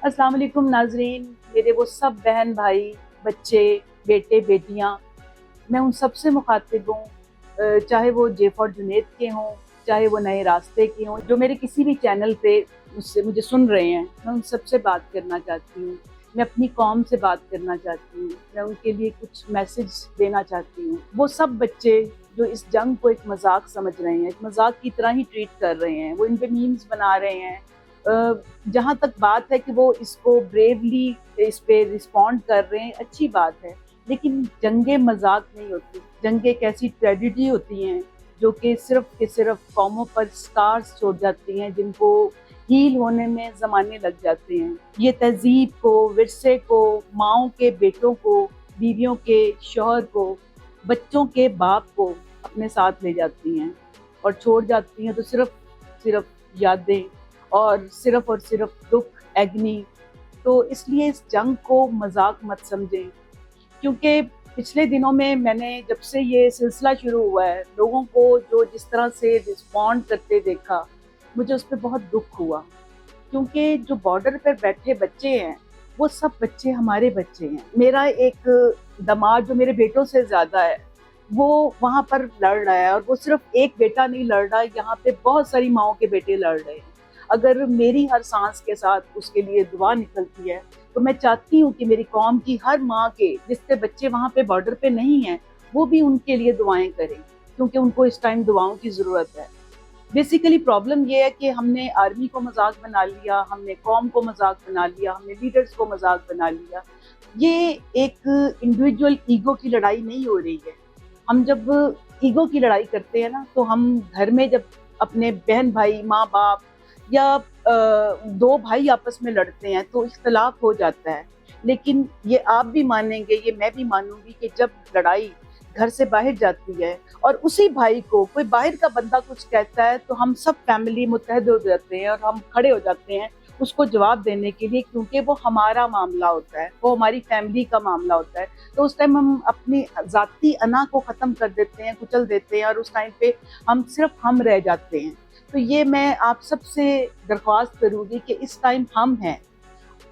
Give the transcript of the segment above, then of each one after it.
अस्सलाम वालेकुम नाजरीन, मेरे वो सब बहन भाई, बच्चे, बेटे बेटियां, मैं उन सब से मुखातिब हूँ, चाहे वो जे फॉर जुनैद के हों, चाहे वो नए रास्ते के हों, जो मेरे किसी भी चैनल पे मुझे सुन रहे हैं। मैं उन सब से बात करना चाहती हूँ, मैं अपनी कौम से बात करना चाहती हूँ, मैं उनके लिए कुछ मैसेज देना चाहती हूँ। वो सब बच्चे जो इस जंग को एक मजाक समझ रहे हैं, एक मजाक की तरह ही ट्रीट कर रहे हैं, वो इन पे मीम्स बना रहे हैं। जहाँ तक बात है कि वो इसको ब्रेवली इस पे रिस्पॉन्ड कर रहे हैं, अच्छी बात है, लेकिन जंगें मजाक नहीं होती। जंगें एक ऐसी ट्रेजिडी होती हैं जो कि सिर्फ कौमों पर स्कार्स छोड़ जाती हैं, जिनको हील होने में ज़माने लग जाते हैं। ये तहजीब को, विरसे को, माओं के बेटों को, बीवियों के शौहर को, बच्चों के बाप को अपने साथ ले जाती हैं और छोड़ जाती हैं तो सिर्फ यादें और सिर्फ दुख, एग्नी। तो इसलिए इस जंग को मजाक मत समझें, क्योंकि पिछले दिनों में मैंने जब से ये सिलसिला शुरू हुआ है, लोगों को जो जिस तरह से रिस्पॉन्ड करते देखा, मुझे उस पर बहुत दुख हुआ। क्योंकि जो बॉर्डर पर बैठे बच्चे हैं, वो सब बच्चे हमारे बच्चे हैं। मेरा एक दामाद जो मेरे बेटों से ज़्यादा है, वो वहाँ पर लड़ रहा है, और वो सिर्फ एक बेटा नहीं लड़ रहा, यहाँ पे बहुत सारी माओं के बेटे लड़ रहे हैं। अगर मेरी हर सांस के साथ उसके लिए दुआ निकलती है, तो मैं चाहती हूँ कि मेरी कौम की हर माँ के जिसके बच्चे वहाँ पे बॉर्डर पे नहीं हैं, वो भी उनके लिए दुआएं करें, क्योंकि उनको इस टाइम दुआओं की ज़रूरत है। बेसिकली प्रॉब्लम ये है कि हमने आर्मी को मजाक बना लिया, हमने कौम को मजाक बना लिया, हमने लीडर्स को मजाक बना लिया। ये एक इंडिविजुअल ईगो की लड़ाई नहीं हो रही है। हम जब ईगो की लड़ाई करते हैं ना, तो हम घर में जब अपने बहन भाई, माँ बाप या दो भाई आपस में लड़ते हैं तो इख्तलाफ हो जाता है। लेकिन ये आप भी मानेंगे, ये मैं भी मानूंगी, कि जब लड़ाई घर से बाहर जाती है और उसी भाई को कोई बाहर का बंदा कुछ कहता है, तो हम सब फैमिली मुत्तहद हो जाते हैं और हम खड़े हो जाते हैं उसको जवाब देने के लिए, क्योंकि वो हमारा मामला होता है, वो हमारी फैमिली का मामला होता है। तो उस टाइम हम अपनी ज़ाती अना को ख़त्म कर देते हैं, कुचल देते हैं, और उस टाइम पे हम रह जाते हैं। तो ये मैं आप सबसे दरख्वास्त करूँगी कि इस टाइम हम हैं।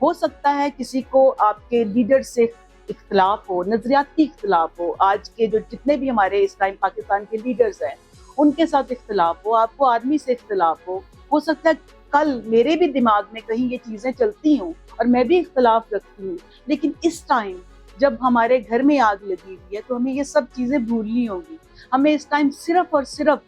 हो सकता है किसी को आपके लीडर से इख्तलाफ हो, नजरियाती इख्तलाफ हो, आज के जो जितने भी हमारे इस टाइम पाकिस्तान के लीडर्स हैं उनके साथ इख्तलाफ हो, आपको आर्मी से इख्तलाफ हो सकता है कल मेरे भी दिमाग में कहीं ये चीज़ें चलती हों और मैं भी इख्तलाफ रखती हूँ। लेकिन इस टाइम जब हमारे घर में आग लगी हुई है, तो हमें ये सब चीज़ें भूलनी होगी। हमें इस टाइम सिर्फ और सिर्फ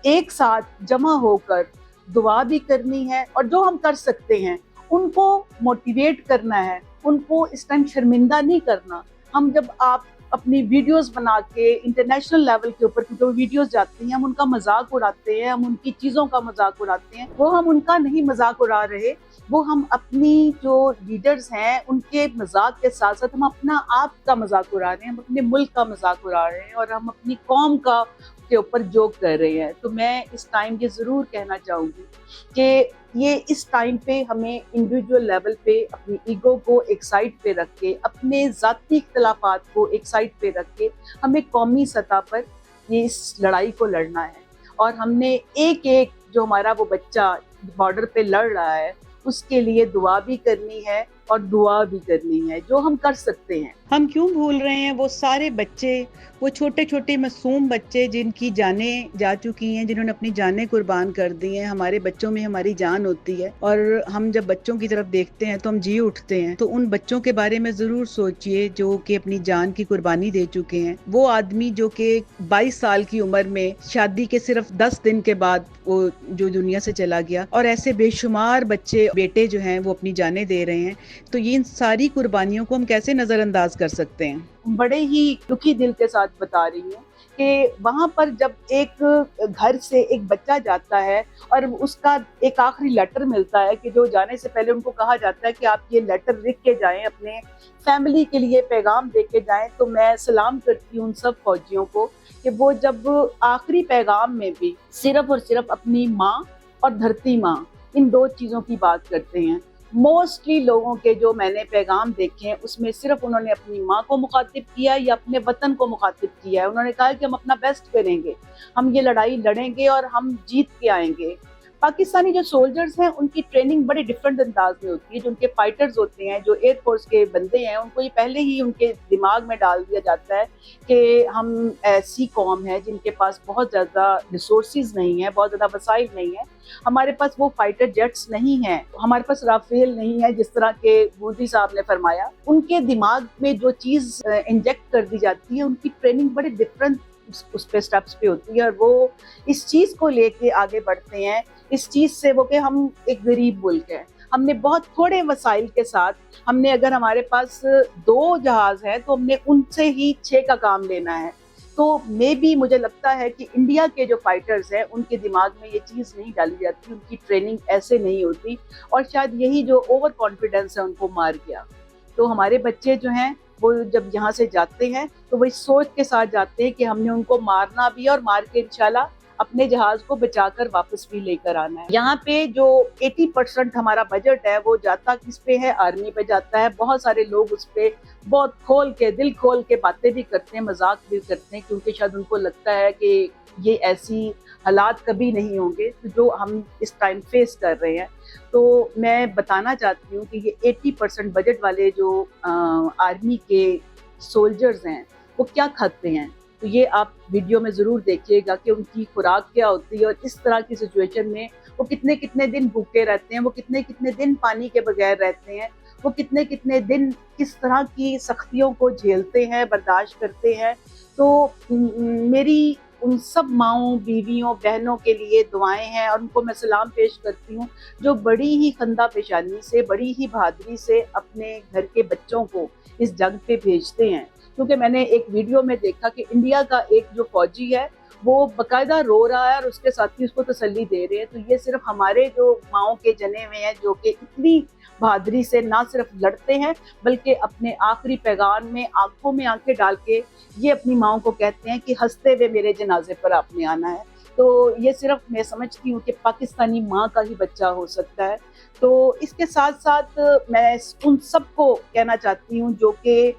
एक साथ जमा होकर दुआ भी करनी है, और जो हम कर सकते हैं उनको मोटिवेट करना है, उनको इस टाइम शर्मिंदा नहीं करना। हम जब आप अपनी वीडियोस बना के इंटरनेशनल लेवल के ऊपर जो वीडियोस जाती हैं, हम उनका मजाक उड़ाते हैं, हम उनकी चीज़ों का मजाक उड़ाते हैं, वो हम उनका नहीं मजाक उड़ा रहे, वो हम अपनी जो लीडर्स हैं उनके मजाक के साथ साथ हम अपना आप का मजाक उड़ा रहे हैं, हम अपने मुल्क का मजाक उड़ा रहे हैं, और हम अपनी कौम का के ऊपर जोक कर रहे हैं। तो मैं इस टाइम ये ज़रूर कहना चाहूँगी कि ये इस टाइम पे हमें इंडिविजुअल लेवल पे अपनी ईगो को एक साइड पे रख के, अपने ज़ाती इख्तलाफात को एक साइड पे रख के, हमें कौमी सतह पर ये इस लड़ाई को लड़ना है। और हमने एक एक जो हमारा वो बच्चा बॉर्डर पे लड़ रहा है, उसके लिए दुआ भी करनी है और दुआ भी करनी है, जो हम कर सकते हैं। हम क्यों भूल रहे हैं वो सारे बच्चे, वो छोटे छोटे मासूम बच्चे जिनकी जानें जा चुकी हैं, जिन्होंने अपनी जानें कुर्बान कर दी हैं। हमारे बच्चों में हमारी जान होती है, और हम जब बच्चों की तरफ देखते हैं तो हम जी उठते हैं। तो उन बच्चों के बारे में ज़रूर सोचिए जो कि अपनी जान की कुर्बानी दे चुके हैं। वो आदमी जो कि 22 साल की उम्र में शादी के सिर्फ 10 दिन के बाद वो जो दुनिया से चला गया, और ऐसे बेशुमार बच्चे बेटे जो हैं वो अपनी जानें दे रहे हैं। तो ये इन सारी कुर्बानियों को हम कैसे नज़रअंदाज कर सकते हैं? बड़े ही दुखी दिल के साथ बता रही हूँ कि वहाँ पर जब एक घर से एक बच्चा जाता है और उसका एक आखिरी लेटर मिलता है, कि जो जाने से पहले उनको कहा जाता है कि आप ये लेटर लिख के जाएं, अपने फैमिली के लिए पैगाम दे के जाएं। तो मैं सलाम करती हूँ उन सब फौजियों को कि वो जब आखिरी पैगाम में भी सिर्फ और सिर्फ अपनी माँ और धरती माँ, इन दो चीज़ों की बात करते हैं। मोस्टली लोगों के जो मैंने पैगाम देखे हैं, उसमें सिर्फ उन्होंने अपनी माँ को मुखातिब किया या अपने वतन को मुखातिब किया है। उन्होंने कहा कि हम अपना बेस्ट करेंगे, हम ये लड़ाई लड़ेंगे और हम जीत के आएंगे। پاکستانی جو سولجرز ہیں ان کی ٹریننگ بڑے ڈفرینٹ انداز میں ہوتی ہے. جو ان کے فائٹرز ہوتے ہیں, جو ایئر فورس کے بندے ہیں, ان کو یہ پہلے ہی ان کے دماغ میں ڈال دیا جاتا ہے کہ ہم ایسی قوم ہے جن کے پاس بہت زیادہ ریسورسز نہیں ہیں, بہت زیادہ وسائل نہیں ہیں. ہمارے پاس وہ فائٹر جیٹس نہیں ہیں, ہمارے پاس رافیل نہیں ہے, جس طرح کے مودی صاحب نے فرمایا. ان کے دماغ میں جو چیز انجیکٹ کر دی جاتی ہے, ان کی ٹریننگ بڑے ڈفرینٹ اس پہ سٹیپس پہ ہوتی ہے, اور وہ اس چیز کو لے کے آگے بڑھتے ہیں. اس چیز سے وہ کہ ہم ایک غریب ملک ہے, ہم نے بہت تھوڑے وسائل کے ساتھ, ہم نے اگر ہمارے پاس 2 جہاز ہیں تو ہم نے ان سے ہی 6 کا کام لینا ہے. تو مے بی مجھے لگتا ہے کہ انڈیا کے جو فائٹرز ہیں ان کے دماغ میں یہ چیز نہیں ڈالی جاتی, ان کی ٹریننگ ایسے نہیں ہوتی, اور شاید یہی جو اوور کانفیڈنس ہے ان کو مار گیا. تو ہمارے بچے جو ہیں وہ جب یہاں سے جاتے ہیں تو وہ اس سوچ کے ساتھ جاتے ہیں کہ ہم نے ان کو مارنا بھی ہے, اور مار کے انشاءاللہ اپنے جہاز کو بچا کر واپس بھی لے کر آنا ہے. یہاں پہ جو 80% ہمارا بجٹ ہے وہ جاتا کس پہ ہے؟ آرمی پہ جاتا ہے. بہت سارے لوگ اس پہ بہت کھول کے, دل کھول کے باتیں بھی کرتے ہیں, مذاق بھی کرتے ہیں, کیونکہ شاید ان کو لگتا ہے کہ یہ ایسی حالات کبھی نہیں ہوں گے جو ہم اس ٹائم فیس کر رہے ہیں. تو میں بتانا چاہتی ہوں کہ یہ 80% بجٹ والے جو آرمی کے سولجرز ہیں وہ کیا کھاتے ہیں. تو یہ آپ ویڈیو میں ضرور دیکھیے گا کہ ان کی خوراک کیا ہوتی ہے, اور اس طرح کی سچویشن میں وہ کتنے کتنے دن بھوکے رہتے ہیں, وہ کتنے کتنے دن پانی کے بغیر رہتے ہیں, وہ کتنے کتنے دن کس طرح کی سختیوں کو جھیلتے ہیں, برداشت کرتے ہیں. تو میری ان سب ماؤں, بیویوں, بہنوں کے لیے دعائیں ہیں, اور ان کو میں سلام پیش کرتی ہوں جو بڑی ہی خندہ پیشانی سے, بڑی ہی بہادری سے اپنے گھر کے بچوں کو اس جنگ پہ بھیجتے ہیں. کیونکہ میں نے ایک ویڈیو میں دیکھا کہ انڈیا کا ایک جو فوجی ہے وہ باقاعدہ رو رہا ہے اور اس کے ساتھی اس کو تسلی دے رہے ہیں. تو یہ صرف ہمارے جو ماؤں کے جنے ہوئے ہیں جو کہ اتنی بہادری سے نہ صرف لڑتے ہیں بلکہ اپنے آخری پیغام میں آنکھوں میں آنکھیں ڈال کے یہ اپنی ماؤں کو کہتے ہیں کہ ہنستے ہوئے میرے جنازے پر آپ نے آنا ہے. تو یہ صرف میں سمجھتی ہوں کہ پاکستانی ماں کا ہی بچہ ہو سکتا ہے. تو اس کے ساتھ ساتھ میں ان سب کو کہنا چاہتی ہوں جو کہ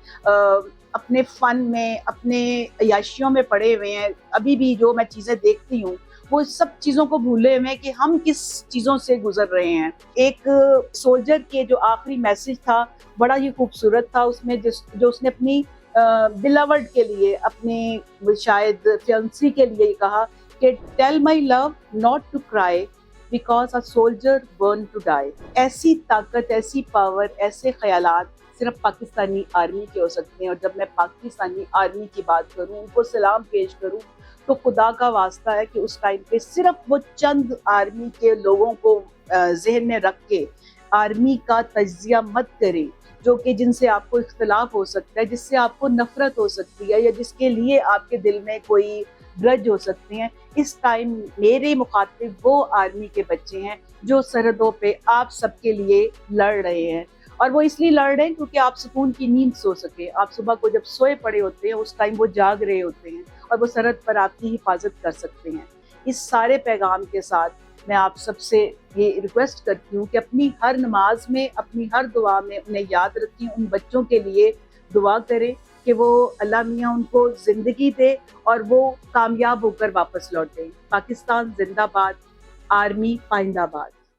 اپنے فن میں, اپنے عیاشیوں میں پڑے ہوئے ہیں, ابھی بھی جو میں چیزیں دیکھتی ہوں وہ سب چیزوں کو بھولے ہوئے ہیں کہ ہم کس چیزوں سے گزر رہے ہیں. ایک سولجر کے جو آخری میسج تھا بڑا ہی خوبصورت تھا, اس میں جو اس نے اپنی بلاوڈ کے لیے, اپنے شاید فیانسی کے لیے کہا کہ tell my love not to cry because a soldier born to die. ایسی طاقت, ایسی پاور, ایسے خیالات صرف پاکستانی آرمی کے ہو سکتے ہیں. اور جب میں پاکستانی آرمی کی بات کروں, ان کو سلام پیش کروں, تو خدا کا واسطہ ہے کہ اس ٹائم پہ صرف وہ چند آرمی کے لوگوں کو ذہن میں رکھ کے آرمی کا تجزیہ مت کریں جو کہ جن سے آپ کو اختلاف ہو سکتا ہے, جس سے آپ کو نفرت ہو سکتی ہے, یا جس کے لیے آپ کے دل میں کوئی گرج ہو سکتے ہیں. اس ٹائم میرے مخاطب وہ آرمی کے بچے ہیں جو سرحدوں پہ آپ سب کے لیے لڑ رہے ہیں, اور وہ اس لیے لڑ رہے ہیں کیونکہ آپ سکون کی نیند سو سکے. آپ صبح کو جب سوئے پڑے ہوتے ہیں اس ٹائم وہ جاگ رہے ہوتے ہیں, اور وہ سرحد پر آپ کی حفاظت کر سکتے ہیں. اس سارے پیغام کے ساتھ میں آپ سب سے یہ ریکویسٹ کرتی ہوں کہ اپنی ہر نماز میں, اپنی ہر دعا میں انہیں یاد رکھیں, ان بچوں کے لیے دعا کریں کہ وہ اللہ میاں ان کو زندگی دے اور وہ کامیاب ہو کر واپس لوٹیں. پاکستان زندہ باد, آرمی پائندہ باد.